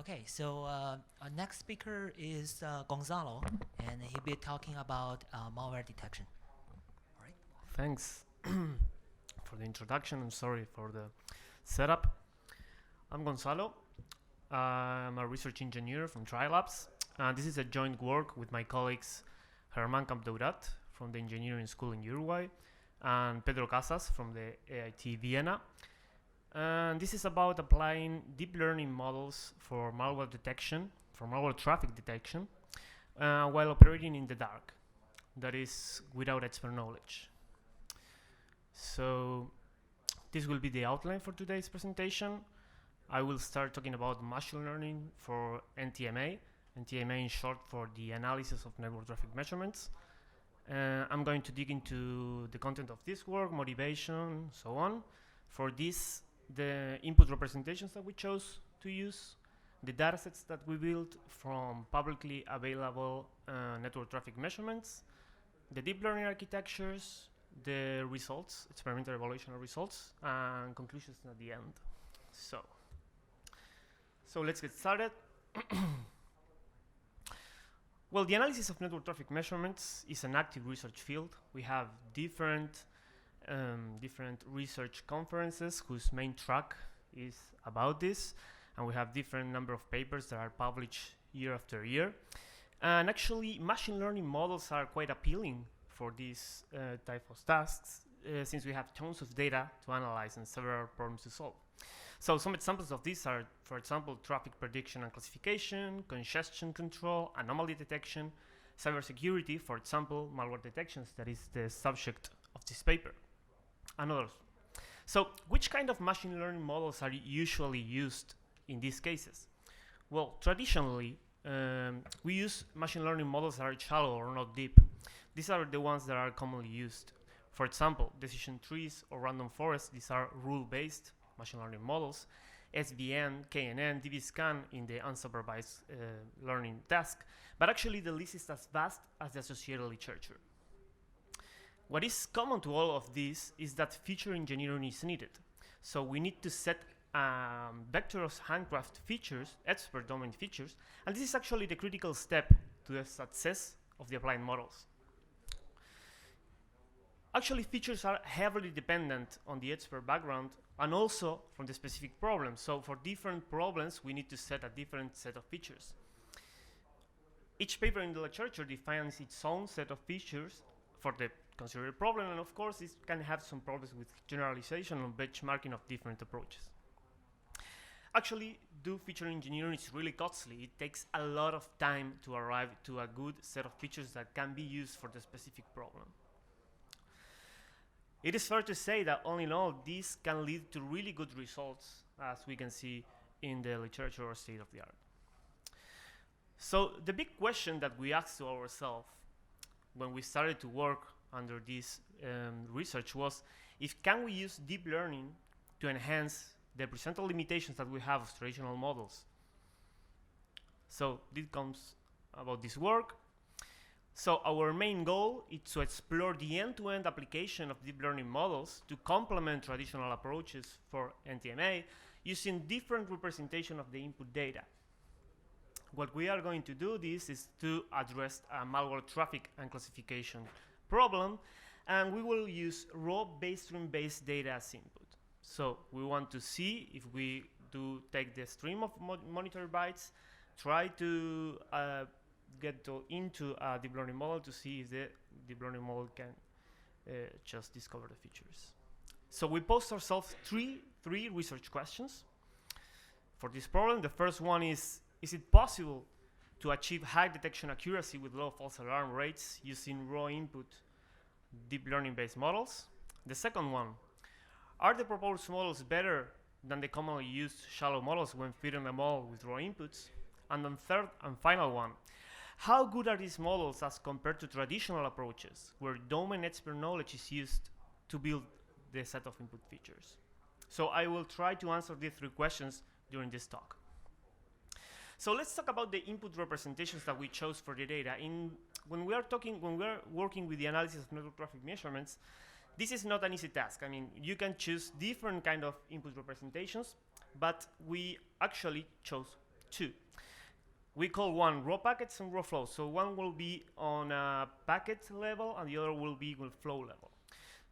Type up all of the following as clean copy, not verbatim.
Okay, so our next speaker is Gonzalo, and he'll be talking about malware detection. All right. Thanks for the introduction. I'm sorry for the setup. I'm Gonzalo. I'm a research engineer from Trilabs. This is a joint work with my colleagues Germán Campdeurat from the engineering school in Uruguay and Pedro Casas from the IIT Vienna. And this is about applying deep learning models for malware detection, for malware traffic detection, while operating in the dark, that is without expert knowledge. So this will be the outline for today's presentation. I will start talking about machine learning for NTMA. NTMA in short for the analysis of network traffic measurements. I'm going to dig into the content of this work, motivation, so on. For this, the input representations that we chose to use, the datasets that we built from publicly available network traffic measurements, the deep learning architectures, the results, experimental evaluation results, and conclusions at the end. So let's get started. Well, the analysis of network traffic measurements is an active research field. We have different research conferences whose main track is about this, and we have different number of papers that are published year after year. And actually, machine learning models are quite appealing for these type of tasks, since we have tons of data to analyze and several problems to solve. So some examples of these are, for example, traffic prediction and classification, congestion control, anomaly detection, cybersecurity, for example, malware detections, that is the subject of this paper, and others. So which kind of machine learning models are usually used in these cases? Well, traditionally, we use machine learning models that are shallow or not deep. These are the ones that are commonly used. For example, decision trees or random forests, these are rule-based machine learning models. SVN, KNN, DBScan in the unsupervised learning task. But actually, the list is as vast as the associated literature. What is common to all of these is that feature engineering is needed. So we need to set a vector of handcrafted features, expert domain features, and this is actually the critical step to the success of the applied models. Actually, features are heavily dependent on the expert background and also from the specific problem. So for different problems, we need to set a different set of features. Each paper in the literature defines its own set of features for the considered problem, and of course, this can have some problems with generalization and benchmarking of different approaches. Actually, do feature engineering is really costly. It takes a lot of time to arrive to a good set of features that can be used for the specific problem. It is fair to say that all in all, this can lead to really good results, as we can see in the literature or state of the art. So the big question that we asked to ourselves when we started to work under this research was, if can we use deep learning to enhance the presented limitations that we have of traditional models? So this comes about this work. So our main goal is to explore the end-to-end application of deep learning models to complement traditional approaches for NTMA using different representation of the input data. What we are going to do this is to address a malware traffic and classification problem, and we will use raw base stream-based data as input. So we want to see if we do take the stream of monitor bytes, try to get into a deep learning model to see if the deep learning model can just discover the features. So we posed ourselves three research questions for this problem. The first one is it possible to achieve high detection accuracy with low false alarm rates using raw input deep learning based models? The second one, are the proposed models better than the commonly used shallow models when feeding them all with raw inputs? And then third and final one, how good are these models as compared to traditional approaches where domain expert knowledge is used to build the set of input features? So I will try to answer these three questions during this talk. So let's talk about the input representations that we chose for the data. When we are working with the analysis of network traffic measurements, this is not an easy task. I mean, you can choose different kind of input representations, but we actually chose two. We call one raw packets and raw flows. So one will be on a packet level and the other will be on flow level.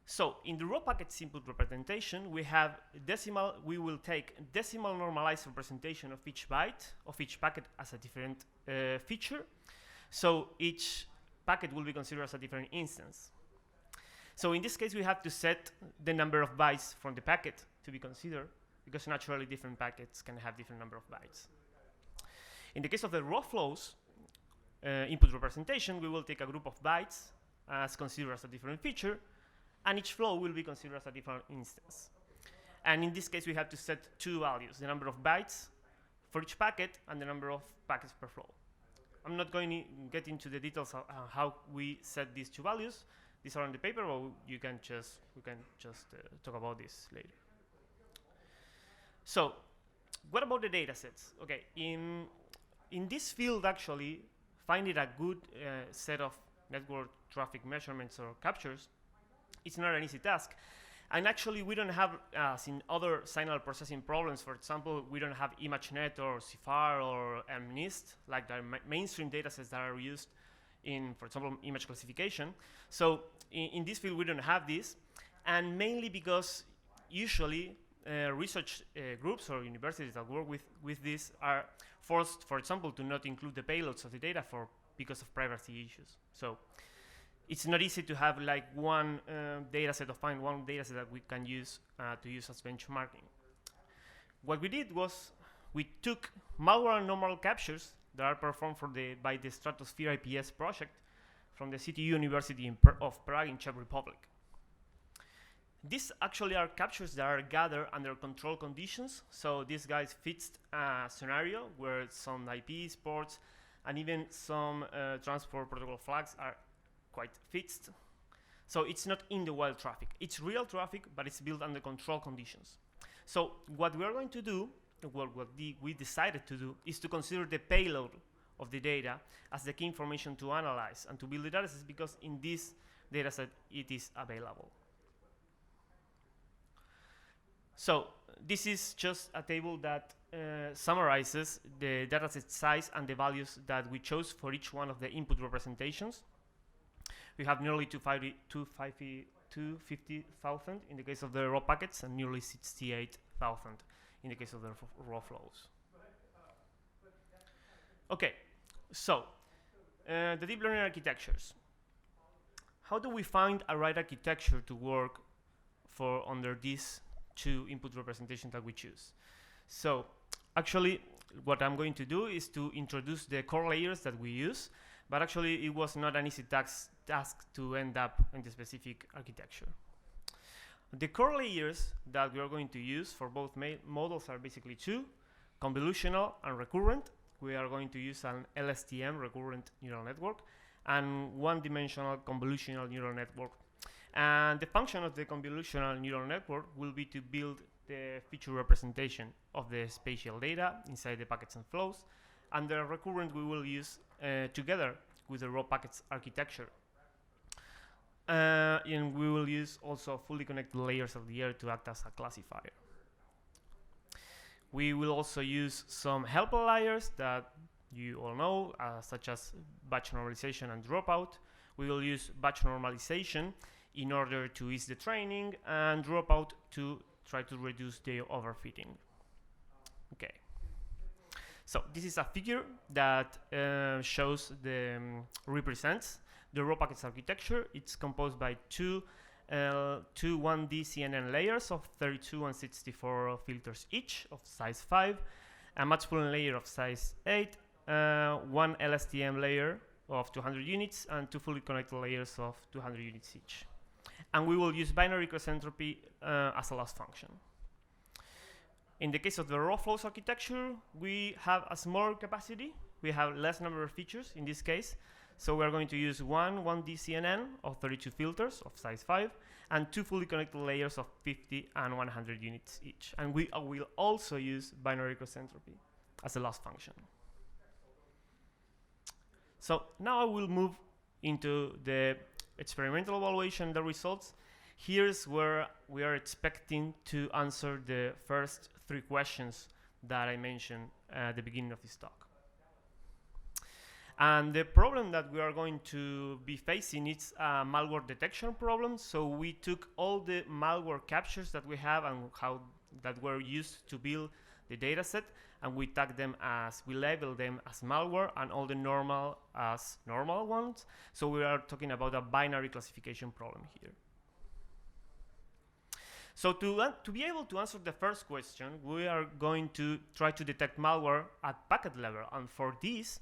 So in the raw packets input representation, we have decimal. We will take decimal normalized representation of each byte of each packet as a different feature. So each packet will be considered as a different instance. So in this case, we have to set the number of bytes from the packet to be considered, because naturally different packets can have different number of bytes. In the case of the raw flows input representation, we will take a group of bytes as considered as a different feature, and each flow will be considered as a different instance. And in this case, we have to set two values, the number of bytes for each packet and the number of packets per flow. I'm not going to get into the details of how we set these two values. These are on the paper, but we can just talk about this later. So, what about the data sets? Okay, in this field, actually, finding a good set of network traffic measurements or captures, it's not an easy task. And actually, we don't have, as in other signal processing problems, for example, we don't have ImageNet or CIFAR or MNIST, like the mainstream datasets that are used in, for example, image classification. So in this field, we don't have this, and mainly because usually research groups or universities that work with this are forced, for example, to not include the payloads of the data because of privacy issues. So it's not easy to have like one data set, or find one data set that we can use to use as benchmarking. What we did was we took malware and normal captures that are performed by the Stratosphere IPS project from the City University of Prague in Czech Republic. These actually are captures that are gathered under control conditions. So these guys fixed a scenario where some IPs, ports, and even some transport protocol flags are quite fixed. So it's not in the wild traffic. It's real traffic, but it's built under control conditions. So what we are going to do, we decided to do, is to consider the payload of the data as the key information to analyze and to build the datasets, because in this dataset it is available. So this is just a table that summarizes the dataset size and the values that we chose for each one of the input representations. We have nearly 250,000 in the case of the raw packets and nearly 68,000 in the case of the raw flows. Okay, so the deep learning architectures. How do we find a right architecture to work for under these two input representations that we choose? So actually, what I'm going to do is to introduce the core layers that we use, but actually it was not an easy task to end up in the specific architecture. The core layers that we are going to use for both models are basically two: convolutional and recurrent. We are going to use an LSTM, recurrent neural network, and one-dimensional convolutional neural network. And the function of the convolutional neural network will be to build the feature representation of the spatial data inside the packets and flows. And the recurrent we will use together with the raw packets architecture. And we will use also fully connected layers of the layer to act as a classifier. We will also use some helper layers that you all know, such as batch normalization and dropout. We will use batch normalization in order to ease the training, and dropout to try to reduce the overfitting. Okay. So this is a figure that shows represents the raw packets architecture. It's composed by two 1D CNN layers of 32 and 64 filters each of size 5, a match pooling layer of size 8, one LSTM layer of 200 units, and two fully connected layers of 200 units each. And we will use binary cross-entropy as a loss function. In the case of the raw flows architecture, we have a smaller capacity. We have less number of features in this case. So we are going to use one 1D CNN of 32 filters of size 5 and two fully connected layers of 50 and 100 units each. And we will also use binary cross-entropy as a loss function. So now I will move into the experimental evaluation, the results. Here's where we are expecting to answer the first 3 questions that I mentioned at the beginning of this talk. And the problem that we are going to be facing is a malware detection problem. So we took all the malware captures that we have and how that were used to build the dataset, and we tag them we label them as malware and all the normal as normal ones. So we are talking about a binary classification problem here. So to be able to answer the first question, we are going to try to detect malware at packet level. And for this,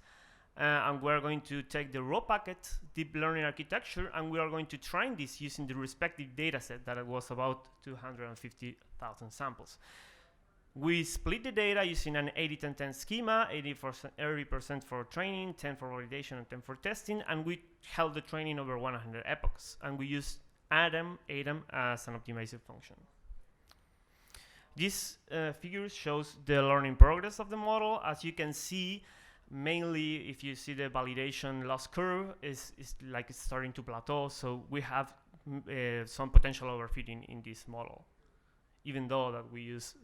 and we're going to take the raw packet deep learning architecture, and we are going to train this using the respective dataset that was about 250,000 samples. We split the data using an 80-10-10 schema, 80% for training, 10 for validation, and 10 for testing, and we held the training over 100 epochs, and we used ADAM as an optimizer function. This figure shows the learning progress of the model. As you can see, mainly if you see the validation loss curve is like it's starting to plateau, so we have some potential overfitting in this model, even though that we use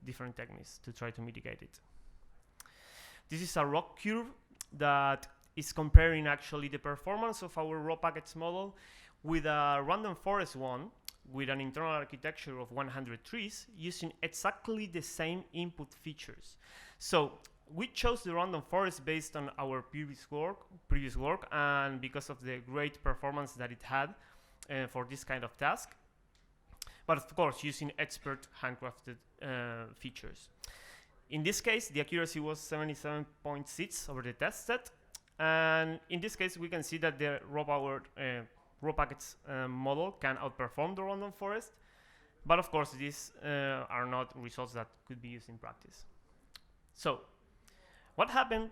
different techniques to try to mitigate it. This is a ROC curve that is comparing actually the performance of our raw packets model with a random forest one with an internal architecture of 100 trees using exactly the same input features. So we chose the random forest based on our previous work and because of the great performance that it had for this kind of task, but of course using expert handcrafted features. In this case, the accuracy was 77.6 over the test set, and in this case we can see that the raw packets model can outperform the random forest, but of course these are not results that could be used in practice. So what happened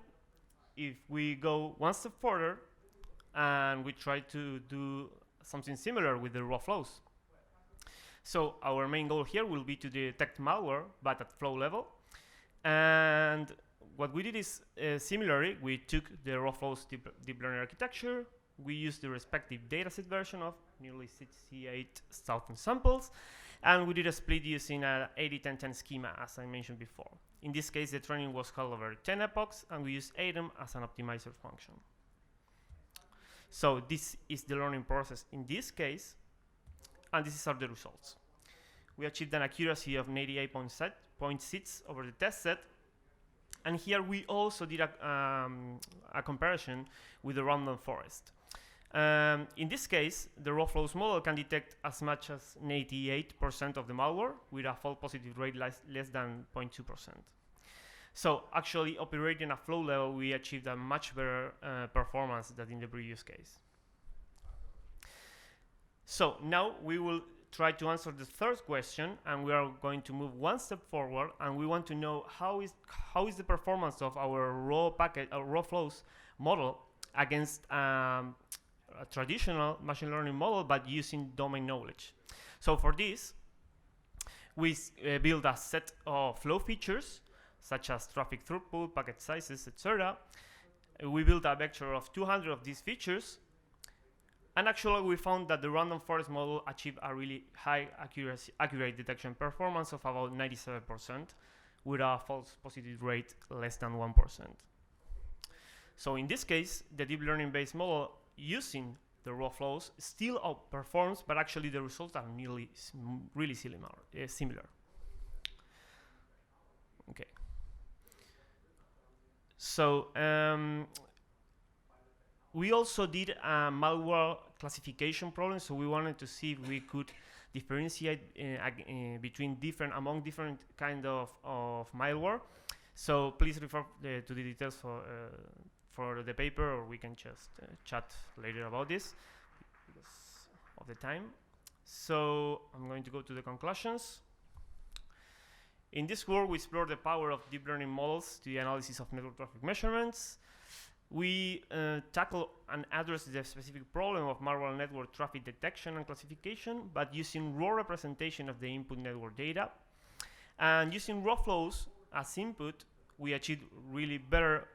if we go one step further and we try to do something similar with the raw flows? So our main goal here will be to detect malware, but at flow level. And what we did is similarly, we took the raw flows deep learning architecture. We used the respective dataset version of nearly 68,000 samples, and we did a split using an 80-10-10 schema, as I mentioned before. In this case, the training was held over 10 epochs, and we used ADAM as an optimizer function. So this is the learning process in this case, and these are the results. We achieved an accuracy of 98.6 over the test set, and here we also did a comparison with the random forest. In this case, the raw flows model can detect as much as 98% of the malware with a false positive rate less than 0.2%. So actually operating at flow level, we achieved a much better performance than in the previous case. So now we will try to answer the third question, and we are going to move one step forward, and we want to know how is the performance of our raw flows model against a traditional machine learning model, but using domain knowledge. So for this, we build a set of flow features such as traffic throughput, packet sizes, etc. We built a vector of 200 of these features, and actually we found that the random forest model achieved a really high accurate detection performance of about 97% with a false positive rate less than 1%. So in this case, the deep learning based model using the raw flows still outperforms, but actually the results are nearly really similar. Okay. So we also did a malware classification problem. So we wanted to see if we could differentiate among different kind of malware. So please refer to the details for the paper, or we can just chat later about this because of the time. So I'm going to go to the conclusions. In this work, we explore the power of deep learning models to the analysis of network traffic measurements. We tackle and address the specific problem of malware network traffic detection and classification, but using raw representation of the input network data. And using raw flows as input, we achieved really better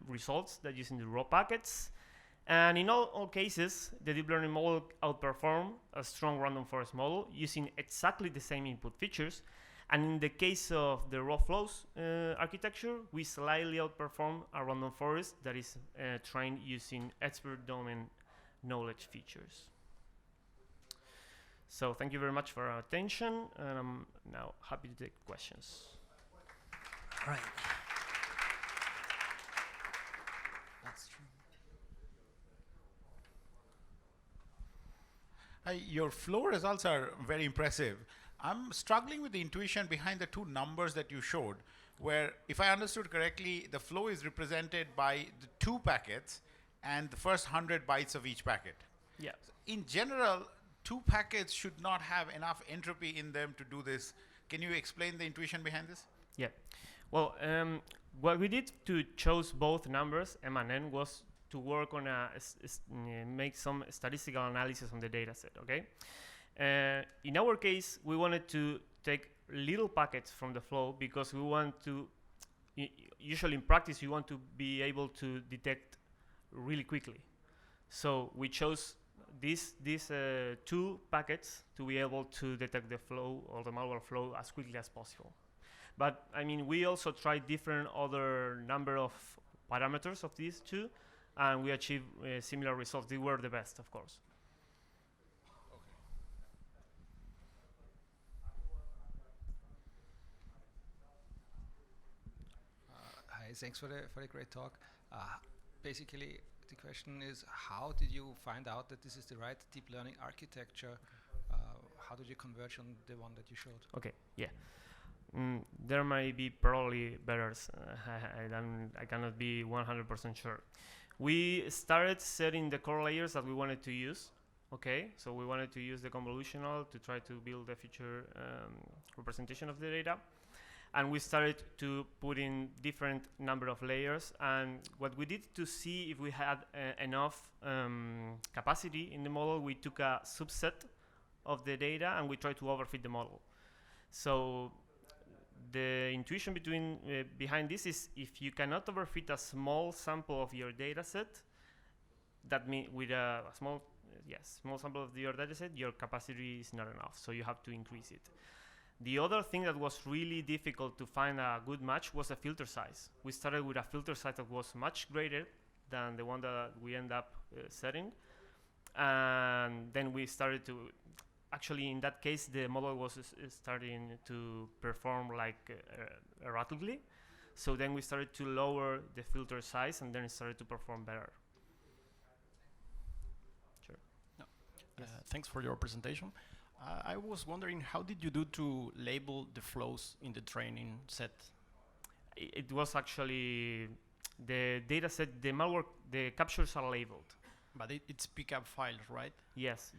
results than using the raw packets. And in all cases, the deep learning model outperformed a strong random forest model using exactly the same input features. And in the case of the raw flows architecture, we slightly outperform a random forest that is trained using expert domain knowledge features. So thank you very much for your attention, and I'm now happy to take questions. All right. That's true. Your flow results are very impressive. I'm struggling with the intuition behind the two numbers that you showed, where, if I understood correctly, the flow is represented by the 2 packets and the first 100 bytes of each packet. Yeah. In general, 2 packets should not have enough entropy in them to do this. Can you explain the intuition behind this? Yeah. Well, what we did to choose both numbers, M and N, was to work on make some statistical analysis on the data set, okay? In our case, we wanted to take little packets from the flow because we want to, usually in practice, you want to be able to detect really quickly. So we chose these 2 packets to be able to detect the flow or the malware flow as quickly as possible. But I mean, we also tried different other number of parameters of these 2, and we achieved similar results. They were the best, of course. Hi, thanks for the great talk. Basically, the question is, how did you find out that this is the right deep learning architecture? How did you converge on the one that you showed? Okay, yeah. There may be probably better. I cannot be 100% sure. We started setting the core layers that we wanted to use. Okay, so we wanted to use the convolutional to try to build a future representation of the data. And we started to put in different number of layers. And what we did to see if we had enough capacity in the model, we took a subset of the data and we tried to overfit the model. So the intuition behind this is, if you cannot overfit a small sample of your data set, that means with a small sample of your data set, your capacity is not enough, so you have to increase it. The other thing that was really difficult to find a good match was the filter size. We started with a filter size that was much greater than the one that we end up setting, and then we started to, actually in that case the model was starting to perform like erratically, so then we started to lower the filter size and then it started to perform better. Sure. No. Thanks for your presentation. I was wondering, how did you do to label the flows in the training set? It was actually the data set, the malware, the captures are labeled. But it's pickup files, right? Yes,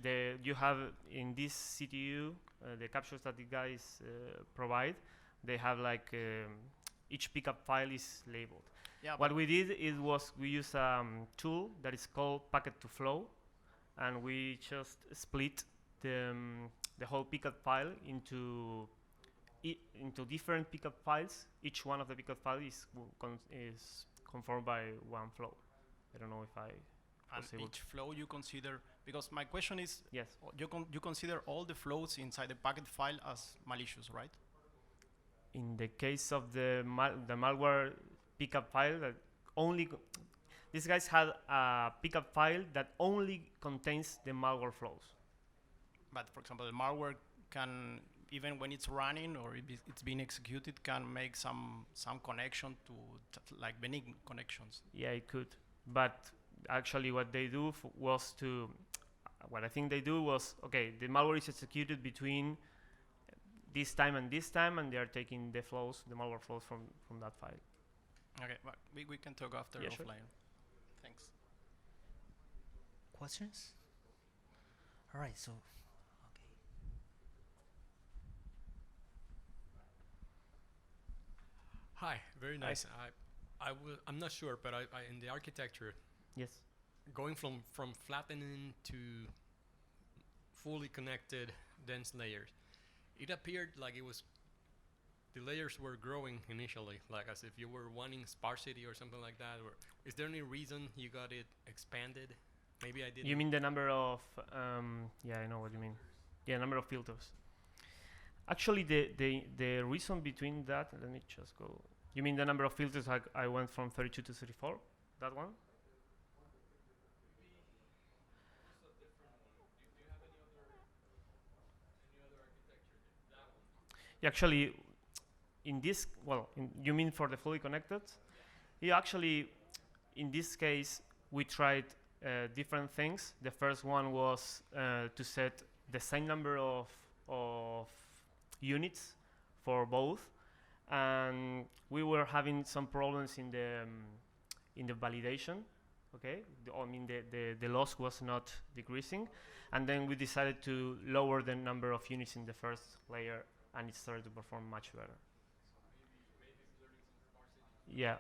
you have in this CTU, the captures that the guys provide, they have like each pickup file is labeled. Yeah. What we did was we use a tool that is called packet to flow, and we just split the whole pickup file into different pickup files. Each one of the pickup files is conformed by one flow. I don't know if I and was able each flow you consider, because my question is, yes, you consider all the flows inside the packet file as malicious, right? In the case of the malware pickup file, that only these guys had a pickup file that only contains the malware flows. But for example, the malware can, even when it's running or it's being executed, can make some connection to like benign connections. Yeah, it could. But actually what they do was to, what I think they do was, okay, the malware is executed between this time, and they are taking the flows, the malware flows from that file. Okay, but we can talk after Yeah, offline. sure. Thanks. Questions? All right, so, okay. Hi, very nice. I'm not sure, but I in the architecture, Yes. going from flattening to fully connected dense layers, it appeared like the layers were growing initially, like as if you were wanting sparsity or something like that. Or is there any reason you got it expanded? Maybe I didn't. You mean the number of, yeah, I know what you mean. Yeah, number of filters. Actually, the reason between that, let me just go. You mean the number of filters I went from 32 to 34? That one? Yeah, actually, in this, well, you mean for the fully connected? Yeah, actually, in this case, we tried different things. The first one was to set the same number of units for both, and we were having some problems in the validation. Okay, I mean the loss was not decreasing, and then we decided to lower the number of units in the first layer, and it started to perform much better. Yeah.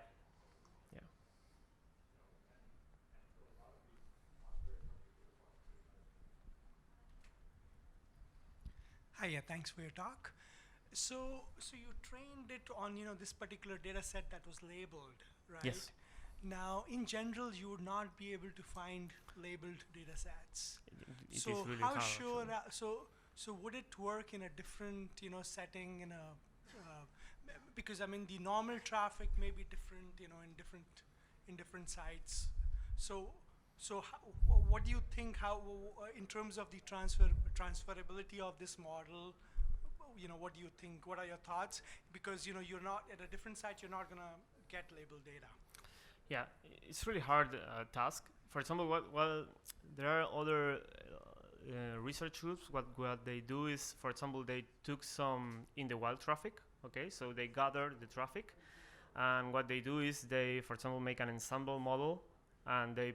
Yeah. Hi, yeah, thanks for your talk. So you trained it on this particular data set that was labeled, right? Yes. Now, in general, you would not be able to find labeled data sets. It So is really how hard, sure? actually. So would it work in a different setting in a because I mean the normal traffic may be different in different sites. So what do you think? How in terms of the transferability of this model? What do you think? What are your thoughts? Because you're not at a different site. You're not gonna get labeled data. Yeah, it's really hard task. For example, well, there are other research groups. What they do is, for example, they took some in the wild traffic. Okay, so they gather the traffic, and what they do is they, for example, make an ensemble model, and they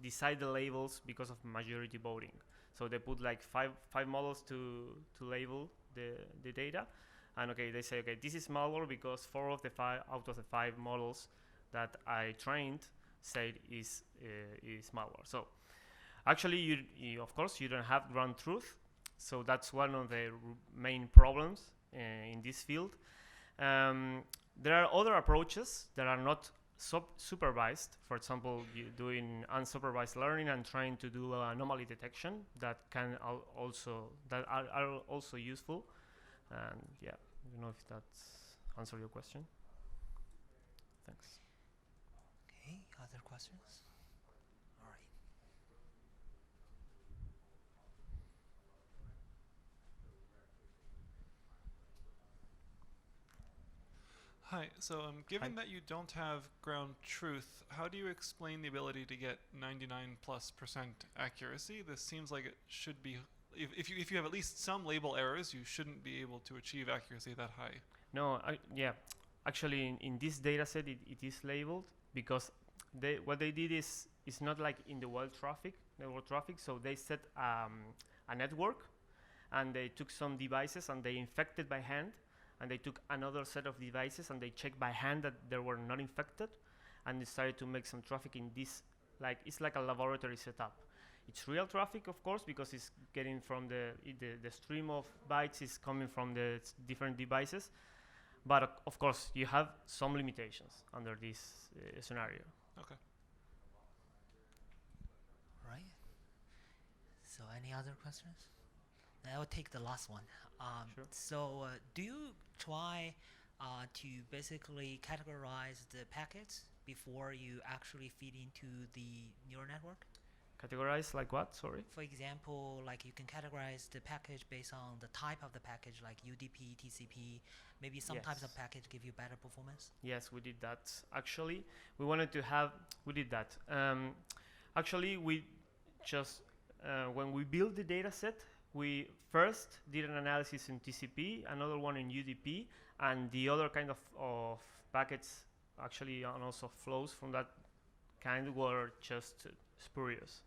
decide the labels because of majority voting. So they put like five models to label the data, and okay, they say, okay, this is malware because 4 of the 5 out of the 5 models that I trained said is malware. So actually, you of course you don't have ground truth, so that's one of the main problems in this field. There are other approaches that are not supervised. For example, doing unsupervised learning and trying to do anomaly detection that can are also useful. And yeah, I don't know if that's answer your question. Thanks. Okay, other questions? All right. Hi, so given that you don't have ground truth, how do you explain the ability to get 99+% accuracy? This seems like it should be, if you have at least some label errors, you shouldn't be able to achieve accuracy that high. No, yeah, actually in this data set it is labeled because what they did is not like in the network traffic, so they set a network and they took some devices and they infected by hand, and they took another set of devices and they checked by hand that they were not infected, and they started to make some traffic in this, like it's like a laboratory setup. It's real traffic, of course, because it's getting from the stream of bytes is coming from the different devices, but of course you have some limitations under this scenario. Okay. All right. So any other questions? I will take the last one. Sure. So do you try to basically categorize the packets before you actually feed into the neural network? Categorize like what? Sorry. For example, like you can categorize the package based on the type of the package, like UDP, TCP. Maybe some types of package give you better performance. Yes, we did that. Actually, we did that. Actually, we just when we built the data set, we first did an analysis in TCP, another one in UDP, and the other kind of packets actually, and also flows from that kind were just spurious.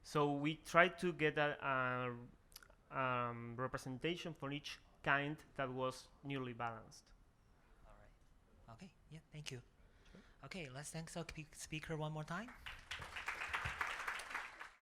So we tried to get a representation for each kind that was nearly balanced. All right. Okay. Yeah. Thank you. Sure. Okay. Let's thank the speaker one more time.